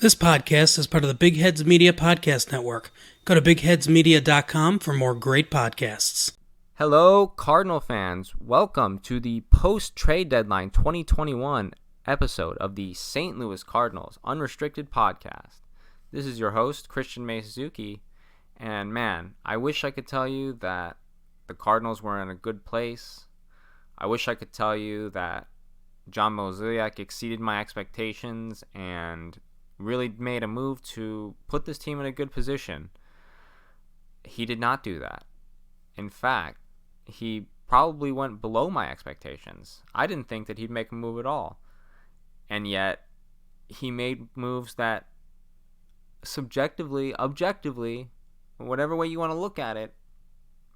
This podcast is part of the Big Heads Media Podcast Network. Go to bigheadsmedia.com for more great podcasts. Hello, Cardinal fans. Welcome to the post-trade deadline 2021 episode of the St. Louis Cardinals Unrestricted podcast. This is your host, Christian May-Suzuki, and man, I wish I could tell you that the Cardinals were in a good place. I wish I could tell you that John Mozeliak exceeded my expectations and really made a move to put this team in a good position. He did not do that. In fact, he probably went below my expectations. I didn't think that he'd make a move at all. And yet, he made moves that subjectively, objectively, whatever way you want to look at it,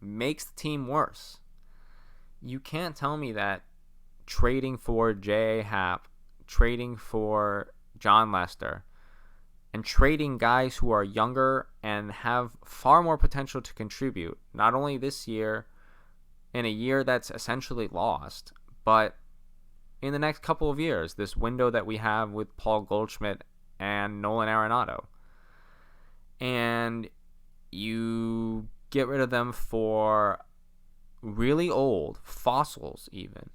makes the team worse. You can't tell me that trading for J.A. Happ, trading for John Lester, and trading guys who are younger and have far more potential to contribute, not only this year, in a year that's essentially lost, but in the next couple of years, this window that we have with Paul Goldschmidt and Nolan Arenado. And you get rid of them for really old fossils, even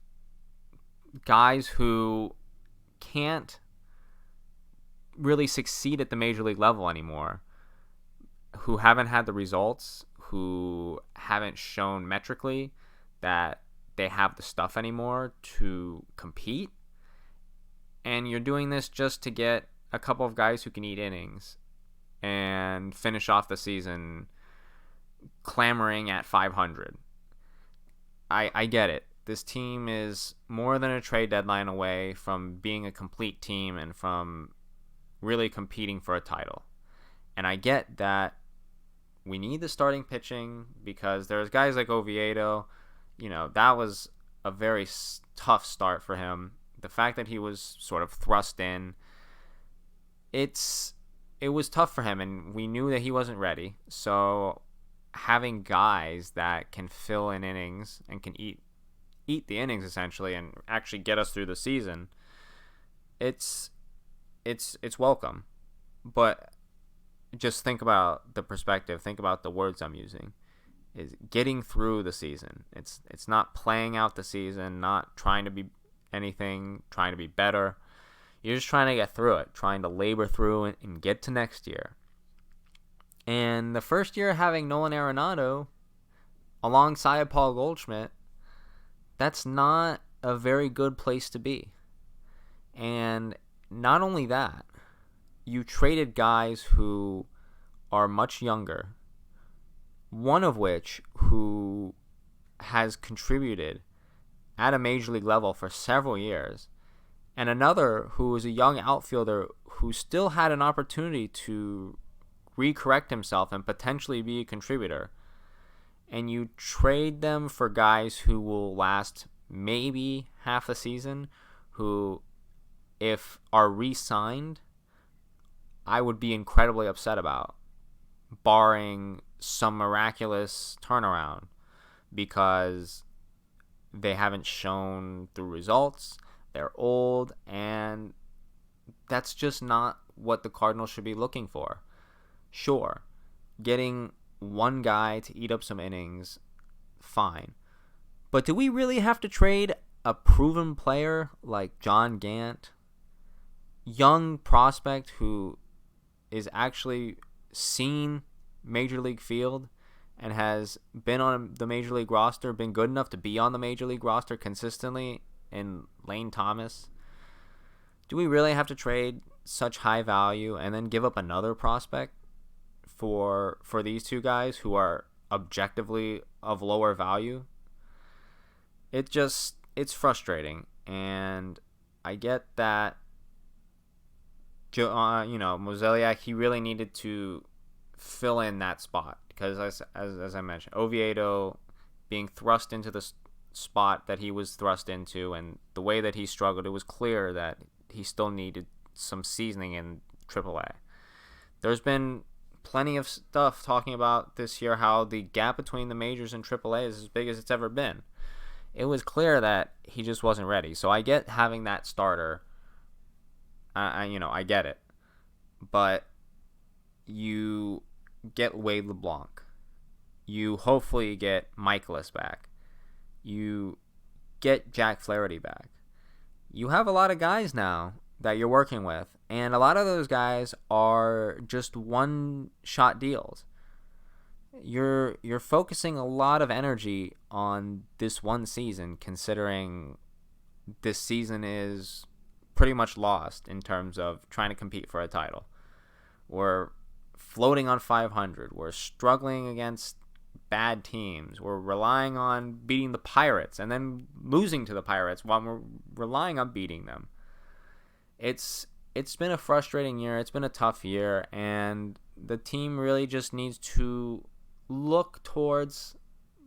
guys who can't really succeed at the major league level anymore, who haven't had the results, who haven't shown metrically that they have the stuff anymore to compete. And you're doing this just to get a couple of guys who can eat innings and finish off the season clamoring at 500. I get it. This team is more than a trade deadline away from being a complete team and from really competing for a title. And I get that we need the starting pitching because there's guys like Oviedo. You know, that was a very tough start for him. The fact that he was sort of thrust in, it was tough for him, and we knew that he wasn't ready. So having guys that can fill in innings and can eat the innings essentially and actually get us through the season, it's welcome. But just think about the perspective, think about the words I'm using, is getting through the season. It's not playing out the season, not trying to be anything, trying to be better. You're just trying to get through it, trying to labor through it and get to next year. And the first year having Nolan Arenado alongside Paul Goldschmidt, that's not a very good place to be. And not only that, you traded guys who are much younger, one of which who has contributed at a major league level for several years, and another who is a young outfielder who still had an opportunity to recorrect himself and potentially be a contributor. And you trade them for guys who will last maybe half a season, who, if are re-signed, I would be incredibly upset about, barring some miraculous turnaround, because they haven't shown through results, they're old, and that's just not what the Cardinals should be looking for. Sure, getting one guy to eat up some innings, fine. But do we really have to trade a proven player like John Gant, young prospect who is actually seen Major League field and has been on the Major League roster, been good enough to be on the Major League roster consistently in Lane Thomas? Do we really have to trade such high value and then give up another prospect for these two guys who are objectively of lower value? It's frustrating, and I get that. Mozeliak, he really needed to fill in that spot because, as I mentioned, Oviedo being thrust into the spot that he was thrust into, and the way that he struggled, it was clear that he still needed some seasoning in AAA. There's been plenty of stuff talking about this year how the gap between the majors and AAA is as big as it's ever been. It was clear that he just wasn't ready. So I get having that starter. I get it. but you get Wade LeBlanc. You hopefully get Michaelis back. You get Jack Flaherty back. You have a lot of guys now that you're working with, and a lot of those guys are just one-shot deals. You're focusing a lot of energy on this one season, considering this season is pretty much lost in terms of trying to compete for a title. We're floating on 500. We're struggling against bad teams. We're relying on beating the Pirates and then losing to the Pirates while we're relying on beating them. It's been a frustrating year. It's been a tough year, and the team really just needs to look towards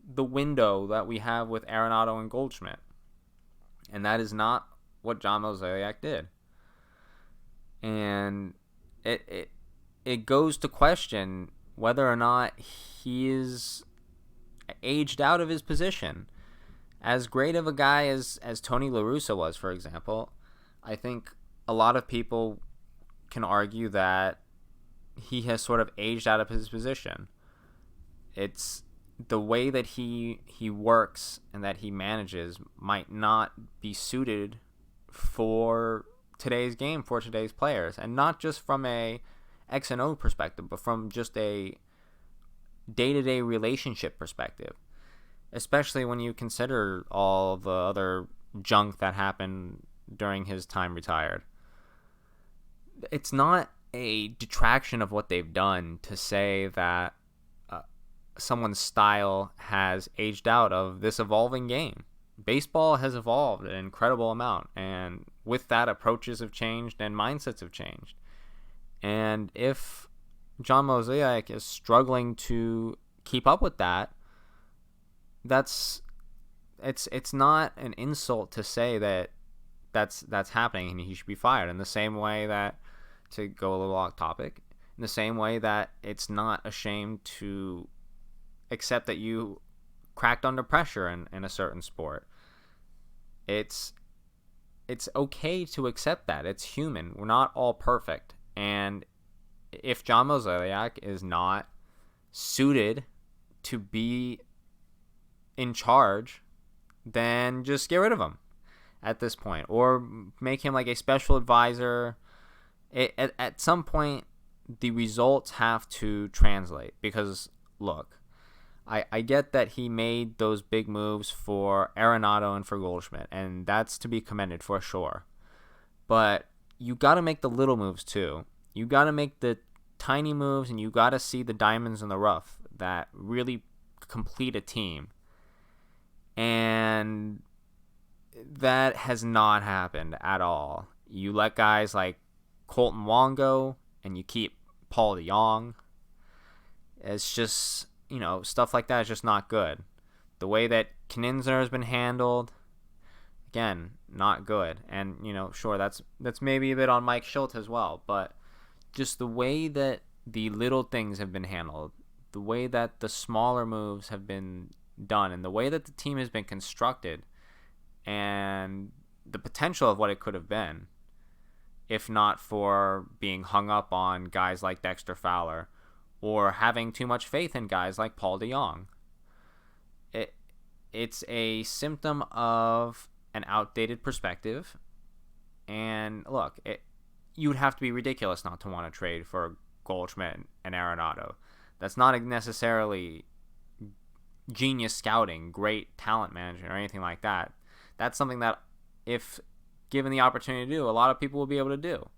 the window that we have with Arenado and Goldschmidt. And that is not what John Mozeliak did. And it goes to question whether or not he is aged out of his position. As great of a guy as Tony La Russa was, for example, I think a lot of people can argue that he has sort of aged out of his position. It's the way that he works and that he manages might not be suited for today's game, for today's players, and not just from a X and O perspective, but from just a day-to-day relationship perspective, especially when you consider all the other junk that happened during his time retired. It's not a detraction of what they've done to say that someone's style has aged out of this evolving game. Baseball has evolved an incredible amount, and with that, approaches have changed and mindsets have changed. And if John Mozeliak is struggling to keep up with that, it's not an insult to say that that's happening and he should be fired. In the same way that, to go a little off topic, in the same way that it's not a shame to accept that you cracked under pressure in a certain sport. It's okay to accept that. It's human. We're not all perfect. And if John Mozeliak is not suited to be in charge, then just get rid of him at this point, or make him like a special advisor. At some point, the results have to translate, because look, I get that he made those big moves for Arenado and for Goldschmidt, and that's to be commended for sure. But you got to make the little moves too. You got to make the tiny moves, and you got to see the diamonds in the rough that really complete a team. And that has not happened at all. You let guys like Colton Wong go, and you keep Paul DeJong. It's just, stuff like that is just not good. The way that Kninsner has been handled, again, not good. And, sure, that's maybe a bit on Mike Schultz as well, but just the way that the little things have been handled, the way that the smaller moves have been done, and the way that the team has been constructed, and the potential of what it could have been, if not for being hung up on guys like Dexter Fowler or having too much faith in guys like Paul DeJong. It's a symptom of an outdated perspective. And look, you would have to be ridiculous not to want to trade for Goldschmidt and Arenado. That's not necessarily genius scouting, great talent management, or anything like that. That's something that, if given the opportunity to do, a lot of people will be able to do.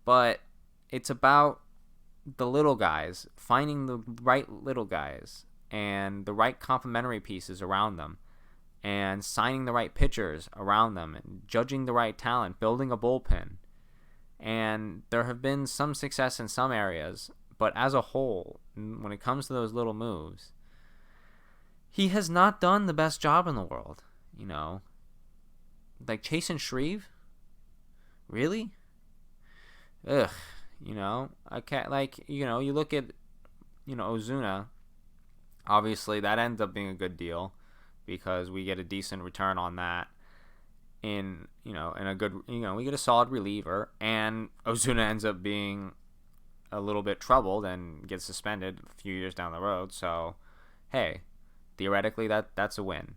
But it's about the little guys, finding the right little guys and the right complementary pieces around them, and signing the right pitchers around them, and judging the right talent, building a bullpen. And there have been some success in some areas, but as a whole, when it comes to those little moves, he has not done the best job in the world. Like Chasen Shreve? Really? Ugh. I can't, you look at, Ozuna. Obviously, that ends up being a good deal because we get a decent return on that. in a good, we get a solid reliever, and Ozuna ends up being a little bit troubled and gets suspended a few years down the road. So, hey, theoretically that's a win.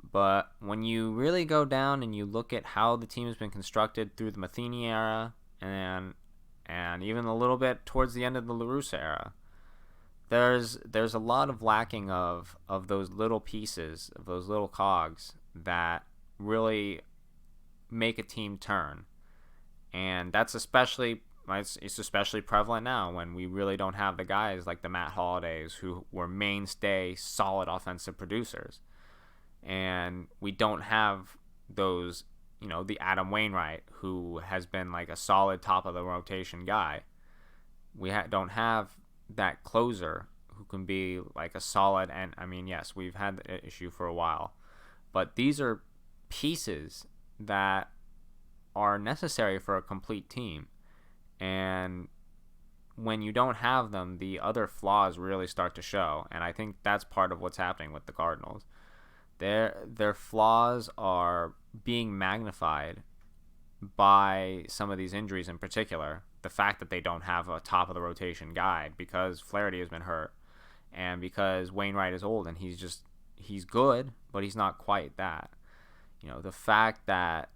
But when you really go down and you look at how the team has been constructed through the Matheny era and even a little bit towards the end of the La Russa era, there's a lot of lacking of those little pieces, of those little cogs that really make a team turn. And that's especially prevalent now when we really don't have the guys like the Matt Hollidays who were mainstay solid offensive producers. And we don't have those, the Adam Wainwright who has been like a solid top of the rotation guy. We don't have that closer who can be like a solid, and I mean, yes, we've had the issue for a while, but these are pieces that are necessary for a complete team. And when you don't have them, the other flaws really start to show. And I think that's part of what's happening with the Cardinals. Their flaws are being magnified by some of these injuries, in particular the fact that they don't have a top of the rotation guy because Flaherty has been hurt, and because Wainwright is old and he's good, but he's not quite that. The fact that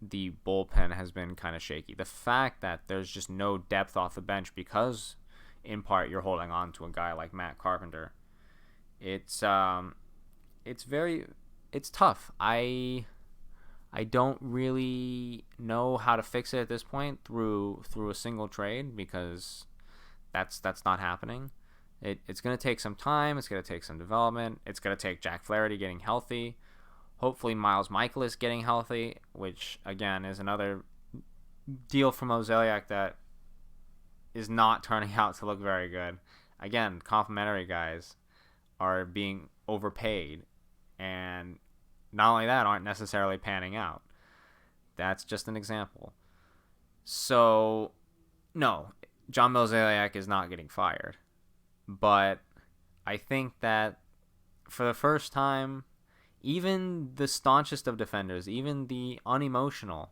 the bullpen has been kind of shaky, the fact that there's just no depth off the bench because in part you're holding on to a guy like Matt Carpenter. It's tough. I don't really know how to fix it at this point through a single trade, because that's not happening. It's going to take some time. It's going to take some development. It's going to take Jack Flaherty getting healthy. Hopefully Miles Michaelis getting healthy, which again is another deal from Mozeliak that is not turning out to look very good. Again, complimentary guys are being overpaid, and not only that, aren't necessarily panning out. That's just an example. So, no, John Mozeliak is not getting fired. But I think that for the first time, even the staunchest of defenders, even the unemotional,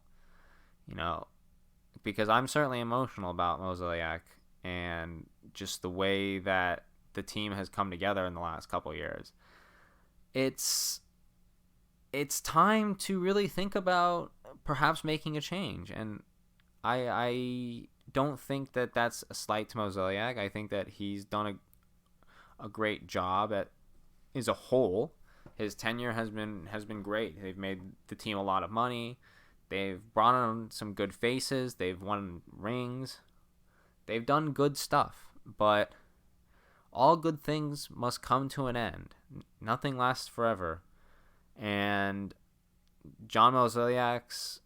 because I'm certainly emotional about Mozeliak and just the way that the team has come together in the last couple of years. It's time to really think about perhaps making a change. And I don't think that that's a slight to Mozeliak. I think that he's done a great job as a whole. His tenure has been great. They've made the team a lot of money. They've brought on some good faces. They've won rings. They've done good stuff. But all good things must come to an end. Nothing lasts forever. And John Mozeliak's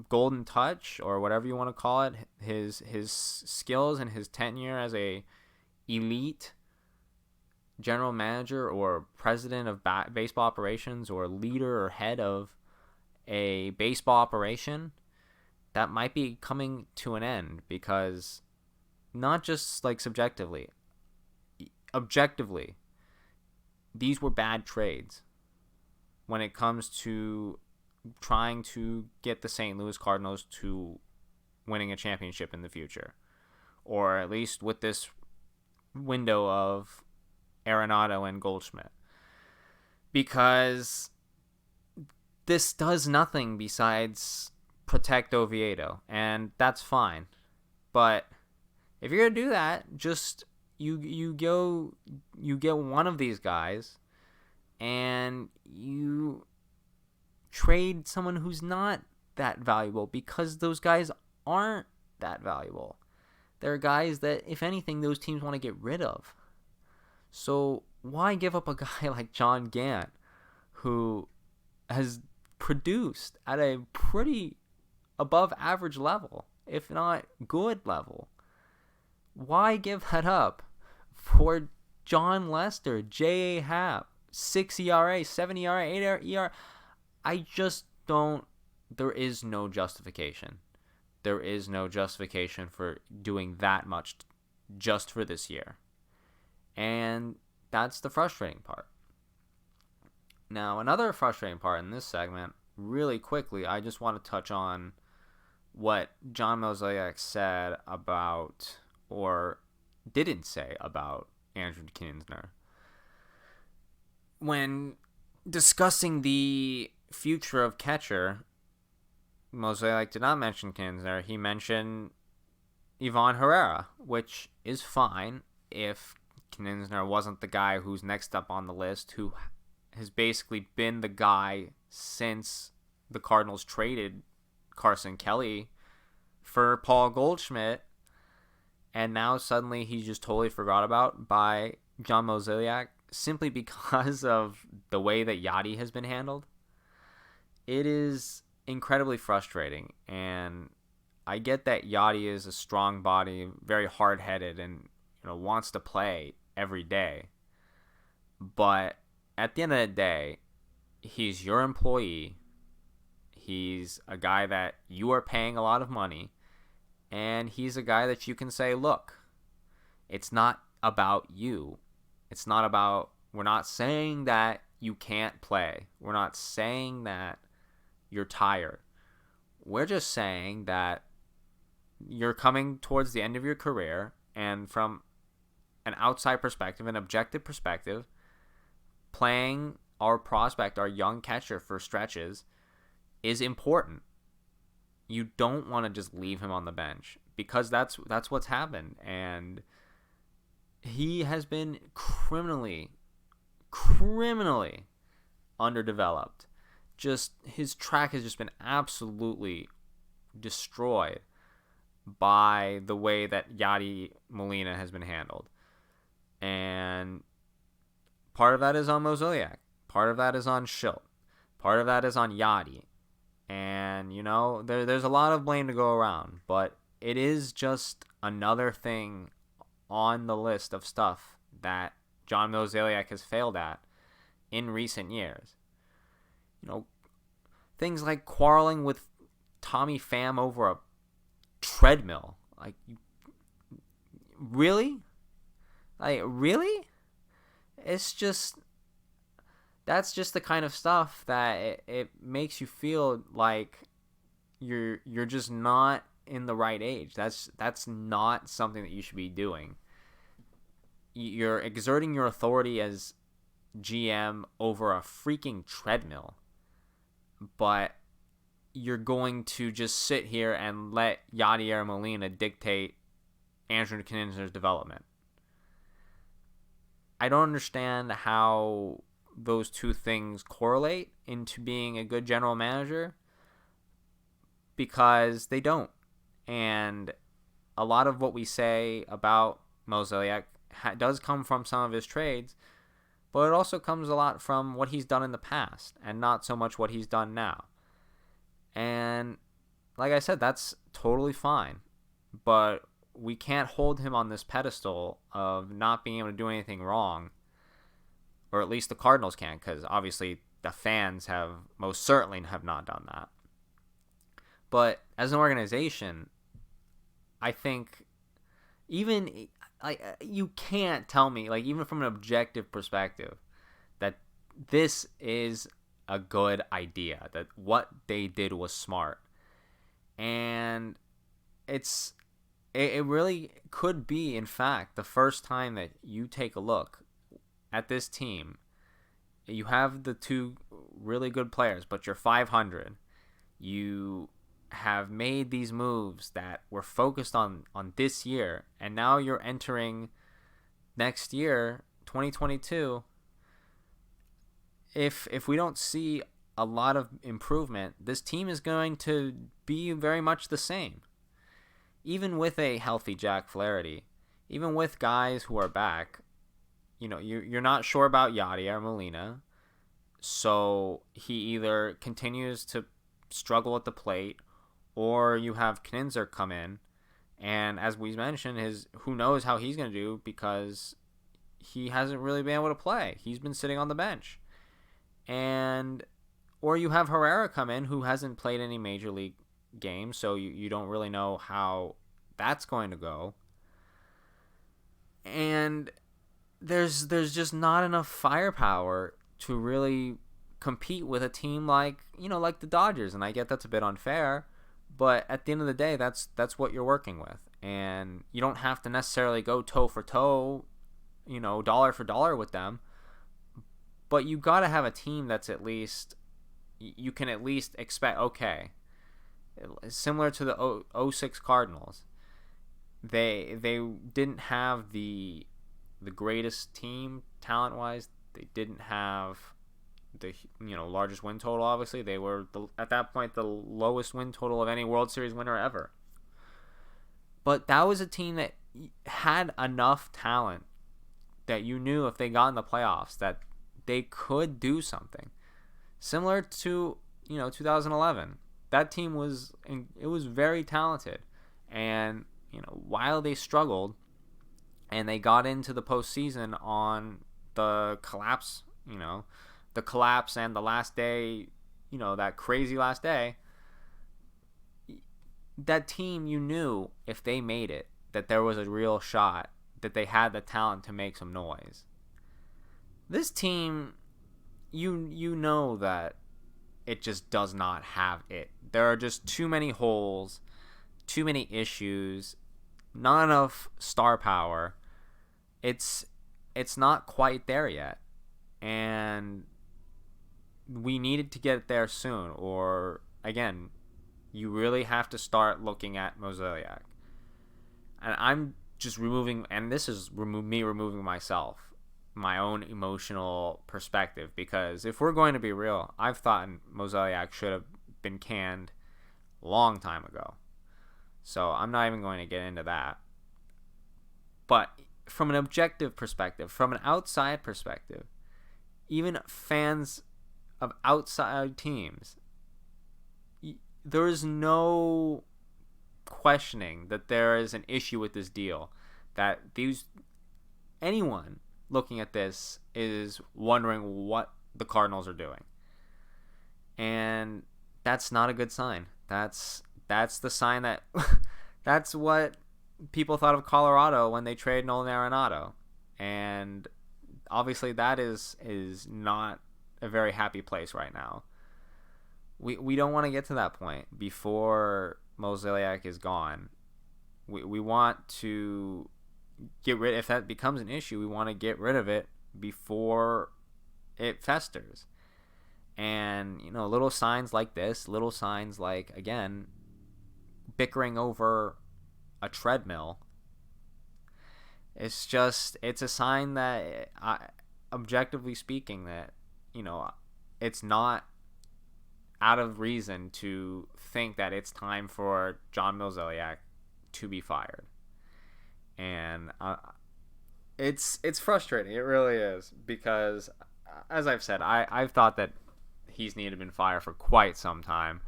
golden touch, or whatever you want to call it, his skills and his tenure as a elite general manager or president of baseball operations, or leader or head of a baseball operation, that might be coming to an end, because not just like subjectively, objectively, these were bad trades when it comes to trying to get the St. Louis Cardinals to winning a championship in the future, or at least with this window of Arenado and Goldschmidt, because this does nothing besides protect Oviedo, and that's fine. But if you're gonna do that, just you get one of these guys and you trade someone who's not that valuable, because those guys aren't that valuable. They're guys that, if anything, those teams want to get rid of. So why give up a guy like John Gant, who has produced at a pretty above average level, if not good level? Why give that up for John Lester, J.A. Happ, 6 ERA, 7 ERA, 8 ERA? I just don't. There is no justification. There is no justification for doing that much just for this year. And that's the frustrating part. Now, another frustrating part in this segment really quickly, I just want to touch on what John Mozeliak said about, or didn't say about, Andrew Knizner. When discussing the future of catcher, Mozeliak did not mention Knizner. He mentioned Ivan Herrera, which is fine if Knizner wasn't the guy who's next up on the list, who has basically been the guy since the Cardinals traded Carson Kelly for Paul Goldschmidt, and now suddenly he's just totally forgot about by John Mozeliak simply because of the way that Yadi has been handled. It is incredibly frustrating, and I get that Yadi is a strong body, very hard-headed, and wants to play every day. But at the end of the day, he's your employee. He's a guy that you are paying a lot of money, and he's a guy that you can say, look, it's not about you. It's not about, we're not saying that you can't play. We're not saying that you're tired. We're just saying that you're coming towards the end of your career, and from an outside perspective, an objective perspective, playing our prospect, our young catcher, for stretches is important. You don't want to just leave him on the bench, because that's what's happened, and he has been criminally underdeveloped. Just his track has just been absolutely destroyed by the way that Yadi Molina has been handled. And part of that is on Mozeliak. Part of that is on Schilt. Part of that is on Yadi. And, there's a lot of blame to go around. But it is just another thing on the list of stuff that John Mozeliak has failed at in recent years. Things like quarreling with Tommy Pham over a treadmill. Really? Really? It's just, that's just the kind of stuff that it makes you feel like you're just not in the right age. That's not something that you should be doing. You're exerting your authority as GM over a freaking treadmill, but you're going to just sit here and let Yadier Molina dictate Andrew Knizner's development. I don't understand how those two things correlate into being a good general manager, because they don't. And a lot of what we say about Mozeliak does come from some of his trades, but it also comes a lot from what he's done in the past and not so much what he's done now. And like I said, that's totally fine, but we can't hold him on this pedestal of not being able to do anything wrong, or at least the Cardinals can't, because obviously the fans have most certainly have not done that. But as an organization, I think even you can't tell me, even from an objective perspective, that this is a good idea, that what they did was smart. And it really could be, in fact, the first time that you take a look at this team. You have the two really good players, but you're 500. You have made these moves that were focused on this year, and now you're entering next year, 2022. If we don't see a lot of improvement, this team is going to be very much the same. Even with a healthy Jack Flaherty, even with guys who are back, you're not sure about Yadier Molina, so he either continues to struggle at the plate, or you have Knizner come in, and as we mentioned, who knows how he's going to do, because he hasn't really been able to play. He's been sitting on the bench. Or you have Herrera come in, who hasn't played any major league games, so you don't really know how that's going to go. And there's just not enough firepower to really compete with a team like the Dodgers. And I get that's a bit unfair, but at the end of the day, that's what you're working with, and you don't have to necessarily go toe for toe, dollar for dollar with them. But you got to have a team that's at least, you can at least expect, okay, similar to the 06 Cardinals. They didn't have the greatest team talent wise. They didn't have the largest win total. Obviously, they were at that point the lowest win total of any World Series winner ever. But that was a team that had enough talent that you knew if they got in the playoffs that they could do something similar to 2011. That team was very talented, and while they struggled and they got into the postseason on the collapse, the collapse and the last day, that crazy last day, that team, you knew if they made it that there was a real shot, that they had the talent to make some noise. This team, you know that it just does not have it. There are just too many holes, too many issues, not enough star power. It's not quite there yet, and we needed to get there soon, or again, you really have to start looking at Mozeliak. And I'm just removing, and this is me removing myself, my own emotional perspective, because if we're going to be real, I've thought Mozeliak should have been canned a long time ago. So I'm not even going to get into that. But from an objective perspective, from an outside perspective, even fans of outside teams, there is no questioning that there is an issue with this deal, that anyone looking at this is wondering what the Cardinals are doing. And that's not a good sign. That's the sign that that's what people thought of Colorado when they traded Nolan Arenado. And obviously that is not a very happy place right now. We don't want to get to that point before Mozeliak is gone. We want to get rid, if that becomes an issue, we want to get rid of it before it festers. And little signs like this, little signs like, again, bickering over a treadmill, it's a sign that, objectively speaking, that it's not out of reason to think that it's time for John Mozeliak to be fired. And it's frustrating. It really is, because, as I've said, I've thought that he's needed to been fired for quite some time.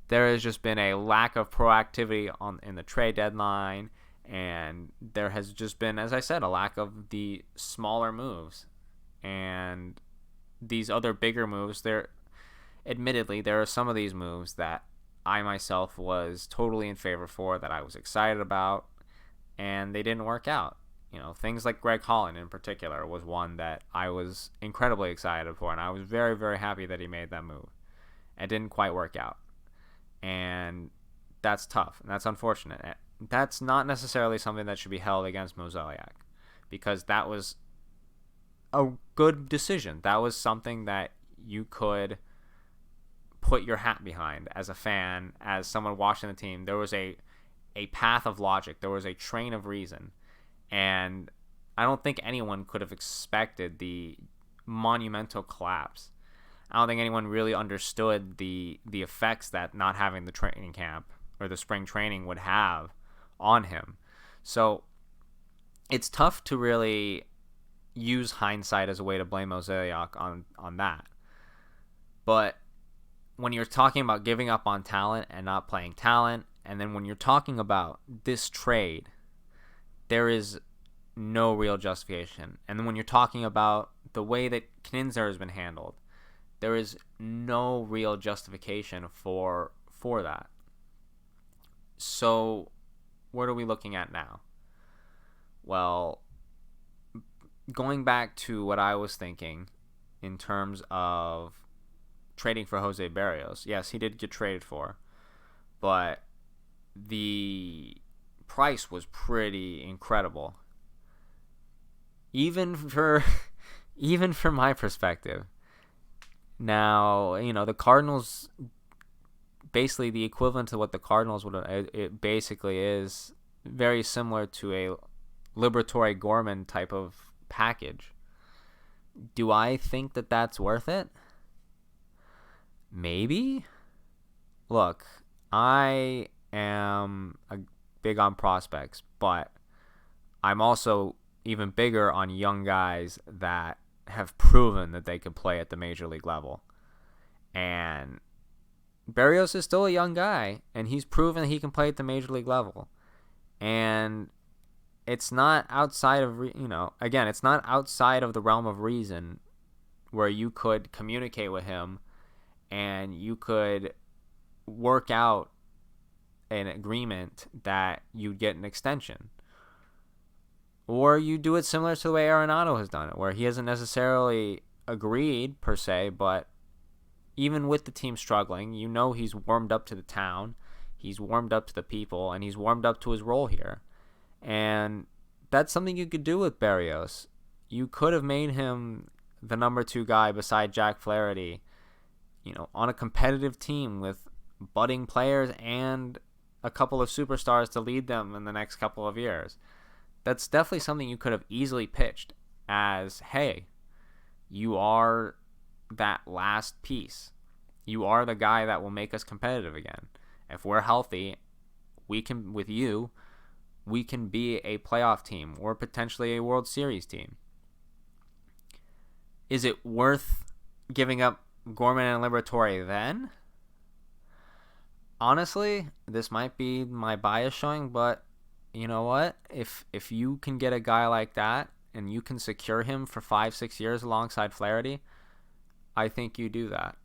There has just been a lack of proactivity in the trade deadline, and there has just been, as I said, a lack of the smaller moves. And these other bigger moves, admittedly, there are some of these moves that I myself was totally in favor for, that I was excited about, and they didn't work out. Things like Greg Holland in particular was one that I was incredibly excited for, and I was very, very happy that he made that move. It didn't quite work out, and that's tough, and that's unfortunate. That's not necessarily something that should be held against Mozeliak, because that was a good decision. That was something that you could put your hat behind as a fan, as someone watching the team. There was a path of logic. There was a train of reason. And I don't think anyone could have expected the monumental collapse. I don't think anyone really understood the effects that not having the training camp or the spring training would have on him. So it's tough to really use hindsight as a way to blame Mozeliak on that. But when you're talking about giving up on talent and not playing talent, and then when you're talking about this trade, there is no real justification. And then when you're talking about the way that Knizner has been handled, there is no real justification for that. So what are we looking at now? Well, going back to what I was thinking in terms of trading for Jose Barrios. Yes, he did get traded for, but the price was pretty incredible. Even for my perspective. Now, the Cardinals, basically the equivalent to what the Cardinals would, it basically is very similar to a Liberatore Gorman type of package. Do I think that that's worth it? Maybe. Look, I am big on prospects, but I'm also even bigger on young guys that have proven that they can play at the major league level. And Barrios is still a young guy, and he's proven that he can play at the major league level. And it's not outside of, again, it's not outside of the realm of reason where you could communicate with him and you could work out an agreement that you'd get an extension. Or you do it similar to the way Arenado has done it, where he hasn't necessarily agreed per se, but even with the team struggling, he's warmed up to the town, he's warmed up to the people, and he's warmed up to his role here. And that's something you could do with Barrios. You could have made him the number 2 guy beside Jack Flaherty, on a competitive team with budding players and a couple of superstars to lead them in the next couple of years. That's definitely something you could have easily pitched as, hey, you are that last piece. You are the guy that will make us competitive again. If we're healthy, we can be a playoff team or potentially a World Series team. Is it worth giving up Gorman and Liberatore then? Honestly, this might be my bias showing, but you know what? If you can get a guy like that and you can secure him for 5-6 years alongside Flaherty, I think you do that.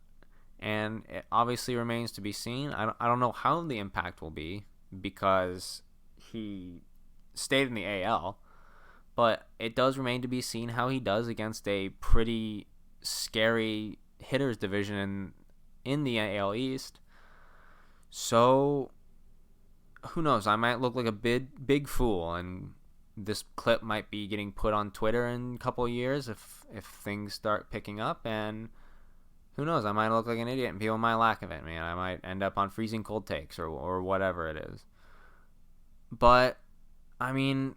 And it obviously remains to be seen. I don't know how the impact will be because he stayed in the AL, but it does remain to be seen how he does against a pretty scary hitters division in the AL East. So who knows? I might look like a big fool, and this clip might be getting put on Twitter in a couple of years if things start picking up, and who knows? I might look like an idiot, and people might laugh at me, and I might end up on freezing cold takes or whatever it is. But I mean,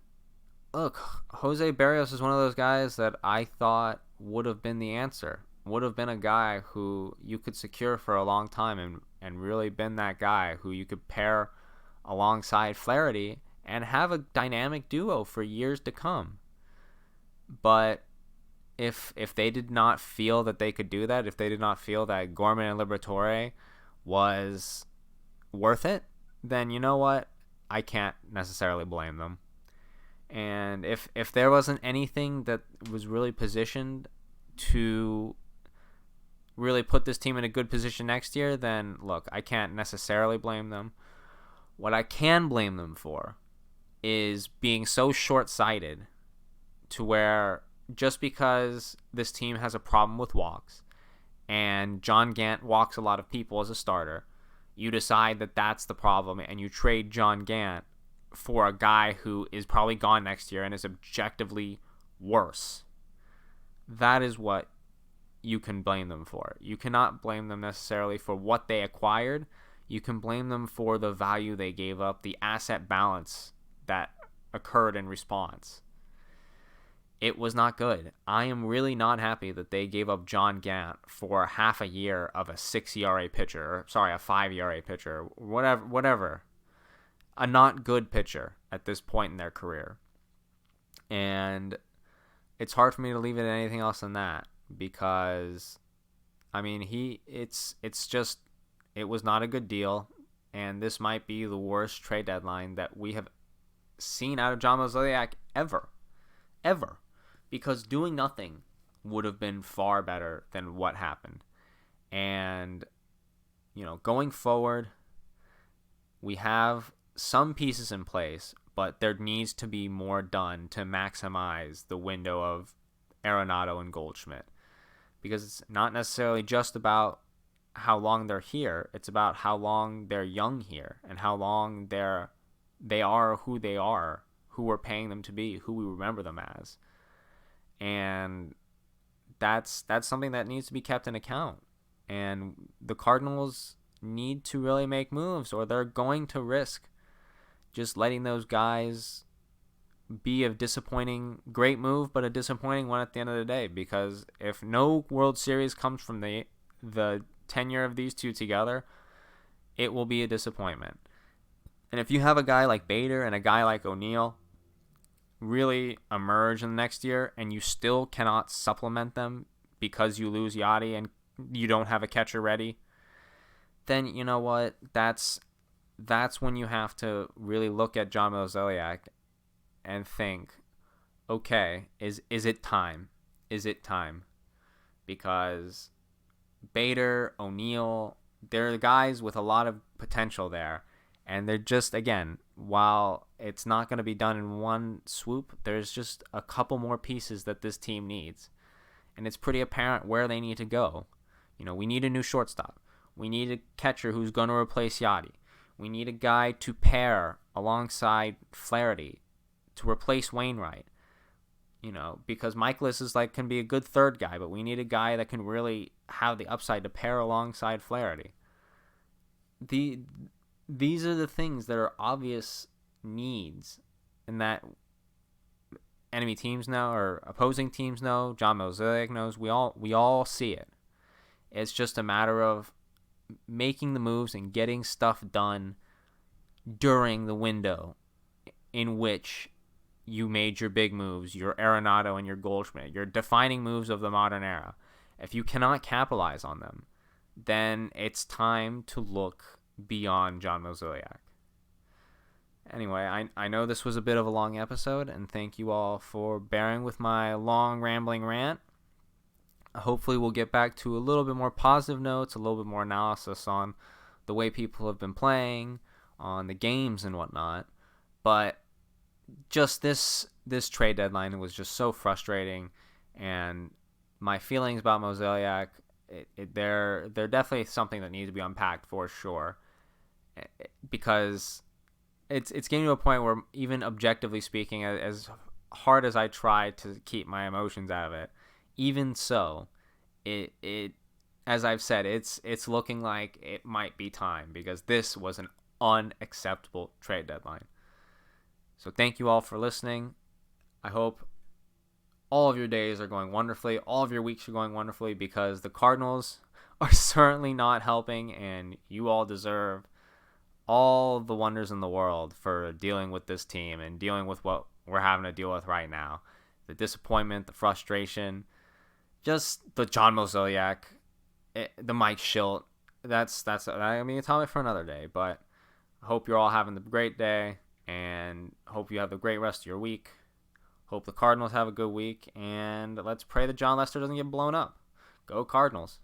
look, Jose Barrios is one of those guys that I thought would have been the answer. Would have been a guy who you could secure for a long time and really been that guy who you could pair alongside Flaherty and have a dynamic duo for years to come. But if they did not feel that they could do that, if they did not feel that Gorman and Liberatore was worth it, then you know what? I can't necessarily blame them. And if there wasn't anything that was really positioned to really put this team in a good position next year, then look, I can't necessarily blame them. What I can blame them for is being so short-sighted to where just because this team has a problem with walks and John Gant walks a lot of people as a starter, you decide that that's the problem and you trade John Gant for a guy who is probably gone next year and is objectively worse. That is what you can blame them for. You cannot blame them necessarily for what they acquired. You can blame them for the value they gave up, the asset balance that occurred in response. It was not good. I am really not happy that they gave up John Gant for half a year of a 6 ERA pitcher, a 5 ERA pitcher, whatever. A not good pitcher at this point in their career. And it's hard for me to leave it at anything else than that because, I mean, it was not a good deal, and this might be the worst trade deadline that we have seen out of John Mozeliak ever. Because doing nothing would have been far better than what happened. And, going forward, we have some pieces in place, but there needs to be more done to maximize the window of Arenado and Goldschmidt. Because it's not necessarily just about how long they're here. It's about how long they're young here and how long they are who they are, who we're paying them to be, who we remember them as. And that's something that needs to be kept in account. And the Cardinals need to really make moves, or they're going to risk just letting those guys be a disappointing, great move, but a disappointing one at the end of the day. Because if no World Series comes from the tenure of these two together, it will be a disappointment. And if you have a guy like Bader and a guy like O'Neill really emerge in the next year, and you still cannot supplement them because you lose Yachty and you don't have a catcher ready, then you know what? That's when you have to really look at John Mozeliak and think, okay, is it time? Is it time? Because Bader, O'Neill, they're the guys with a lot of potential there. And they're just, again, while it's not going to be done in one swoop, there's just a couple more pieces that this team needs. And it's pretty apparent where they need to go. You know, we need a new shortstop. We need a catcher who's going to replace Yachty. We need a guy to pair alongside Flaherty to replace Wainwright. You know, because Michaelis is can be a good third guy, but we need a guy that can really have the upside to pair alongside Flaherty. These are the things that are obvious needs, and that enemy teams know, or opposing teams know. John Mozeliak knows. We all see it. It's just a matter of making the moves and getting stuff done during the window in which you made your big moves, your Arenado and your Goldschmidt, your defining moves of the modern era. If you cannot capitalize on them, then it's time to look beyond John Mozeliak. Anyway, I know this was a bit of a long episode, and thank you all for bearing with my long rambling rant. Hopefully we'll get back to a little bit more positive notes, a little bit more analysis on the way people have been playing, on the games and whatnot. But just this trade deadline was just so frustrating, and my feelings about Mozeliak, they're definitely something that needs to be unpacked for sure, because it's getting to a point where, even objectively speaking, as hard as I try to keep my emotions out of it, even so, it as I've said, it's looking like it might be time, because this was an unacceptable trade deadline. So thank you all for listening. I hope all of your days are going wonderfully, all of your weeks are going wonderfully, because the Cardinals are certainly not helping, and you all deserve all the wonders in the world for dealing with this team and dealing with what we're having to deal with right now. The disappointment, the frustration, just the John Mozeliak, the Mike Schilt. That's a topic for another day, but I hope you're all having a great day, and hope you have a great rest of your week. Hope the Cardinals have a good week, and let's pray that John Lester doesn't get blown up. Go Cardinals.